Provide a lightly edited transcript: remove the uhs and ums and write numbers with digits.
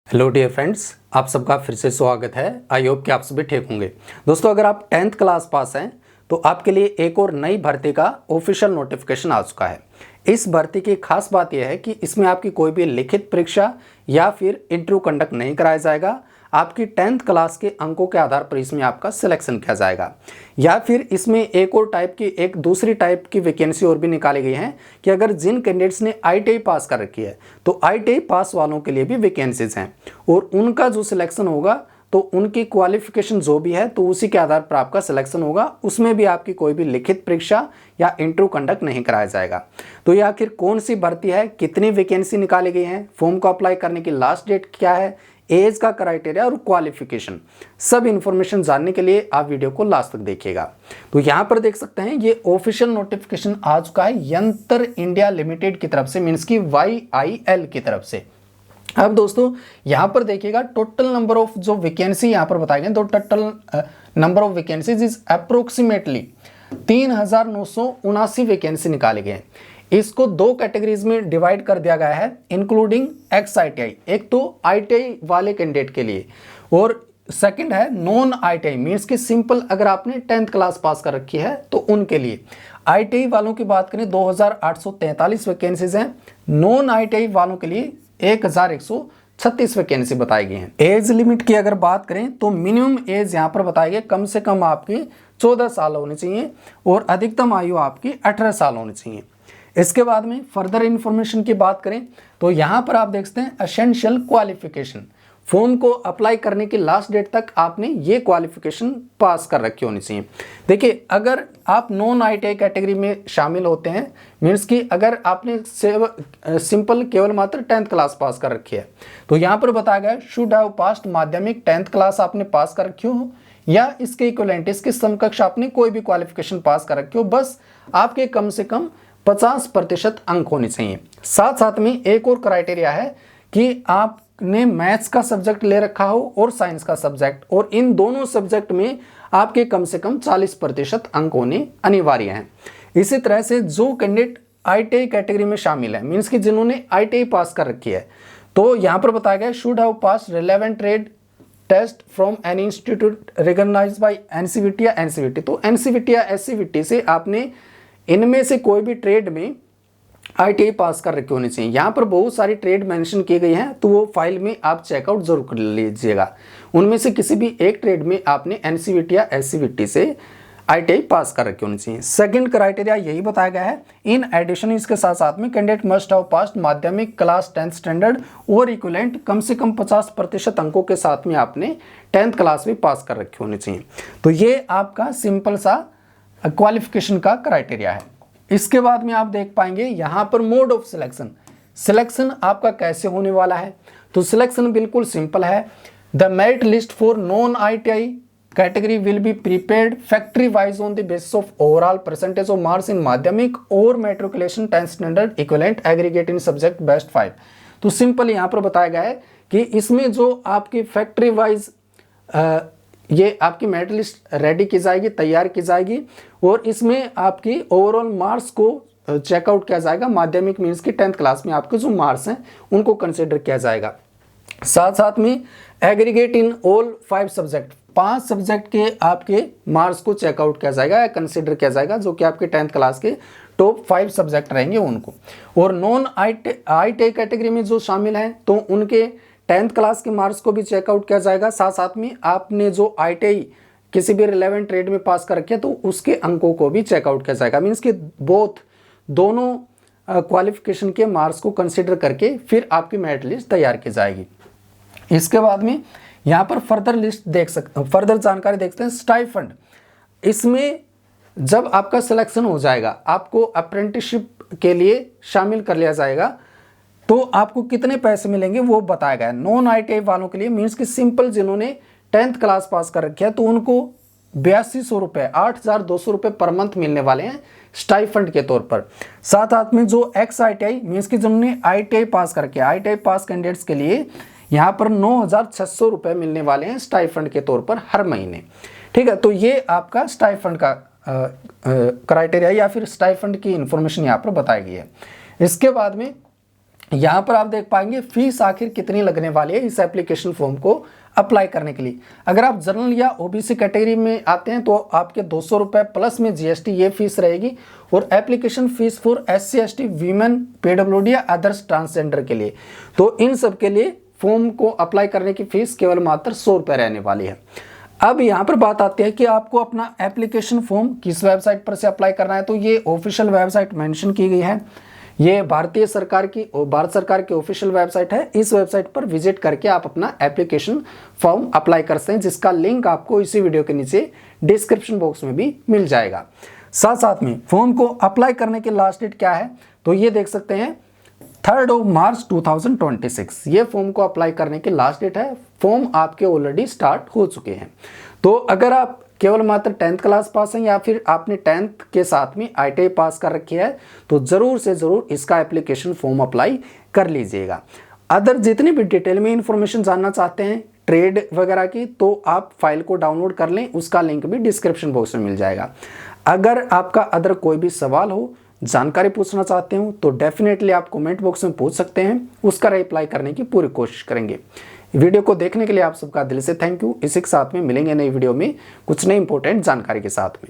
Hello dear friends, आप सबका फिर से स्वागत है। आई होप कि आप सभी ठीक होंगे। दोस्तों, अगर आप 10th क्लास पास हैं तो आपके लिए एक और नई भर्ती का ऑफिशियल नोटिफिकेशन आ चुका है। इस भर्ती की खास बात यह है कि इसमें आपकी कोई भी लिखित परीक्षा या फिर इंटरव्यू कंडक्ट नहीं कराया जाएगा। आपकी 10th क्लास के अंकों के आधार पर इसमें आपका सिलेक्शन किया जाएगा। या फिर इसमें एक दूसरी टाइप की वैकेंसी और भी निकाली गई है कि अगर जिन कैंडिडेट्स ने ITI पास कर रखी है तो ITI पास वालों के लिए भी वैकेंसीज हैं और उनका जो सिलेक्शन होगा तो उनकी क्वालिफिकेशन जो भी है तो उसी के आधार पर आपका सिलेक्शन होगा। उसमें भी आपकी कोई भी लिखित परीक्षा या इंटरव्यू कंडक्ट नहीं कराया जाएगा। तो ये आखिर कौन सी भर्ती है, कितनी वैकेंसी निकाली गई है, फॉर्म को अप्लाई करने की लास्ट डेट क्या है, एज का क्राइटेरिया और क्वालिफिकेशन, सब इंफॉर्मेशन जानने के लिए आप वीडियो को लास्ट तक देखिएगा। तो यहाँ पर देख सकते हैं ये ऑफिशियल नोटिफिकेशन आ चुका है यंत्र इंडिया लिमिटेड की तरफ से, मीन्स की YIL की तरफ से। अब दोस्तों यहाँ पर देखिएगा टोटल नंबर ऑफ जो वैकेंसी यहाँ पर बताए गए, तो total number of vacancies is approximately 3979 vacancy निकाले गए हैं। इसको दो कैटेगरीज में डिवाइड कर दिया गया है, इंक्लूडिंग एक्स ITI। एक तो ITI वाले कैंडिडेट के लिए और सेकंड है नॉन ITI, मीन्स कि सिंपल अगर आपने 10th क्लास पास कर रखी है तो उनके लिए। ITI वालों की बात करें 2843 वैकेंसीज हैं, नॉन ITI वालों के लिए 1136 वैकेंसी बताई गई हैं। एज लिमिट की अगर बात करें तो मिनिमम एज यहाँ पर बताई गई कम से कम आपकी 14 साल होनी चाहिए और अधिकतम आयु आपकी 18 साल होनी चाहिए। इसके बाद में फर्दर इंफॉर्मेशन की बात करें तो यहाँ पर आप देख सकते हैं एसेंशियल क्वालिफिकेशन। फॉर्म को अप्लाई करने की लास्ट डेट तक आपने ये क्वालिफिकेशन पास कर रखी होनी चाहिए। देखिए, अगर आप नॉन ITI कैटेगरी में शामिल होते हैं, मीन्स कि अगर आपने सिंपल केवल मात्र 10th क्लास पास कर रखी है तो यहाँ पर बताया गया शुड हैव पास्ड माध्यमिक 10th क्लास आपने पास कर रखी हो या इसके इक्विवेलेंट इसके समकक्ष आपने कोई भी क्वालिफिकेशन पास कर रखी हो, बस आपके कम से कम 50% अंक होने चाहिए। साथ साथ में एक और क्राइटेरिया है कि आपने मैथ्स का सब्जेक्ट ले रखा हो और साइंस का सब्जेक्ट, और इन दोनों सब्जेक्ट में आपके कम से कम 40% अंक होने अनिवार्य हैं। इसी तरह से जो कैंडिडेट ITI कैटेगरी में शामिल है, मीन्स कि जिन्होंने ITI पास कर रखी है, तो यहाँ पर बताया गया should have pass relevant trade test from an institute recognised by NCVT या NCVT। तो NCVT या SCVT से आपने इनमें से कोई भी ट्रेड में ITI पास कर रखी होनी चाहिए। यहाँ पर बहुत सारी ट्रेड मेंशन की गई हैं, तो वो फाइल में आप चेकआउट जरूर कर लीजिएगा। उनमें से किसी भी एक ट्रेड में आपने NCVT या SCVT से ITI पास कर रखी होनी चाहिए। सेकंड क्राइटेरिया यही बताया गया है। इन एडिशन इसके साथ साथ में कैंडिडेट मस्ट हैव पास्ड माध्यमिक क्लास 10th स्टैंडर्ड और इक्विवेलेंट कम से कम 50% अंकों के साथ में आपने 10th क्लास भी पास कर रखी होनी चाहिए। तो ये आपका सिंपल सा क्वालिफिकेशन का क्राइटेरिया है। इसके बाद में आप देख पाएंगे यहाँ पर मोड ऑफ सिलेक्शन आपका कैसे होने वाला है। तो सिलेक्शन बिल्कुल सिंपल है। The merit list for non ITI category will be prepared factory wise on the basis of overall percentage of marks in माध्यमिक और matriculation 10th standard equivalent aggregate in subject best 5। तो simple यहाँ पर बताया गया है कि इसमें जो आपकी फैक्ट्री वाइज ये आपकी मेरिट लिस्ट रेडी की जाएगी, तैयार की जाएगी, और इसमें आपकी ओवरऑल मार्क्स को चेकआउट किया जाएगा। माध्यमिक मीन्स की 10th क्लास में आपके जो मार्क्स हैं उनको कंसिडर किया जाएगा। साथ साथ में aggregate in all 5 subject, 5 subject के आपके मार्क्स को चेकआउट किया जाएगा या कंसिडर किया जाएगा, जो कि आपके 10th क्लास के टॉप 5 सब्जेक्ट रहेंगे उनको। और नॉन ITI कैटेगरी में जो शामिल हैं तो उनके 10th क्लास के मार्क्स को भी चेकआउट किया जाएगा। साथ साथ में आपने जो ITI किसी भी रिलेवेंट ट्रेड में पास कर रखे हैं तो उसके अंकों को भी चेकआउट किया जाएगा। मीन्स कि दोनों क्वालिफिकेशन के मार्क्स को कंसिडर करके फिर आपकी मेरिट लिस्ट तैयार की जाएगी। इसके बाद में यहाँ पर फर्दर जानकारी देख सकते हैं। स्टाइफंड, इसमें जब आपका सिलेक्शन हो जाएगा आपको अप्रेंटिसशिप के लिए शामिल कर लिया जाएगा तो आपको कितने पैसे मिलेंगे वो बताया गया है। नॉन ITI वालों के लिए, मीन्स कि सिंपल जिन्होंने 10th क्लास पास कर रखी है तो उनको 8200 रुपये 8200 रुपये पर मंथ मिलने वाले हैं स्टाइफंड के तौर पर। साथ साथ में जो एक्स ITI मीन्स कि जिन्होंने ITI पास कर रखी है, ITI पास कैंडिडेट्स के लिए यहाँ पर 9600 रुपये मिलने वाले हैं स्टाइफंड के तौर पर हर महीने। ठीक है, तो ये आपका स्टाइफंड का क्राइटेरिया या फिर स्टाइफंड की इंफॉर्मेशन यहाँ पर बताई गई है। इसके बाद में यहाँ पर आप देख पाएंगे फीस आखिर कितनी लगने वाली है इस एप्लीकेशन फॉर्म को अप्लाई करने के लिए। अगर आप जनरल या ओबीसी कैटेगरी में आते हैं तो आपके 200 रुपये प्लस में जीएसटी ये फीस रहेगी। और application fees for SC ST women PWD या अदर्स ट्रांसजेंडर के लिए, तो इन सब के लिए फॉर्म को अप्लाई करने की फीस केवल मात्र 100 रुपये रहने वाली है। अब यहाँ पर बात आती है कि आपको अपना एप्लीकेशन फॉर्म किस वेबसाइट पर से अप्लाई करना है। तो ये ऑफिशियल वेबसाइट मेंशन की गई है, ये भारत सरकार की ऑफिशियल वेबसाइट है। इस वेबसाइट पर विजिट करके आप अपना एप्लीकेशन फॉर्म अप्लाई कर सकते हैं, जिसका लिंक आपको इसी वीडियो के नीचे डिस्क्रिप्शन बॉक्स में भी मिल जाएगा। साथ साथ में फॉर्म को अप्लाई करने की लास्ट डेट क्या है, तो ये देख सकते हैं 3 मार्च 2026 ये फॉर्म को अप्लाई करने की लास्ट डेट है। फॉर्म आपके ऑलरेडी स्टार्ट हो चुके हैं। तो अगर आप केवल मात्र 10th क्लास पास हैं या फिर आपने 10th के साथ में ITI पास कर रखी है तो ज़रूर से ज़रूर इसका एप्लीकेशन फॉर्म अप्लाई कर लीजिएगा। अदर जितनी भी डिटेल में इंफॉर्मेशन जानना चाहते हैं ट्रेड वगैरह की, तो आप फाइल को डाउनलोड कर लें, उसका लिंक भी डिस्क्रिप्शन बॉक्स में मिल जाएगा। अगर आपका अदर कोई भी सवाल हो, जानकारी पूछना चाहते हो तो डेफिनेटली आप कमेंट बॉक्स में पूछ सकते हैं, उसका रिप्लाई करने की पूरी कोशिश करेंगे। वीडियो को देखने के लिए आप सबका दिल से थैंक यू। इसी के साथ में मिलेंगे नई वीडियो में कुछ नई इंपॉर्टेंट जानकारी के साथ में।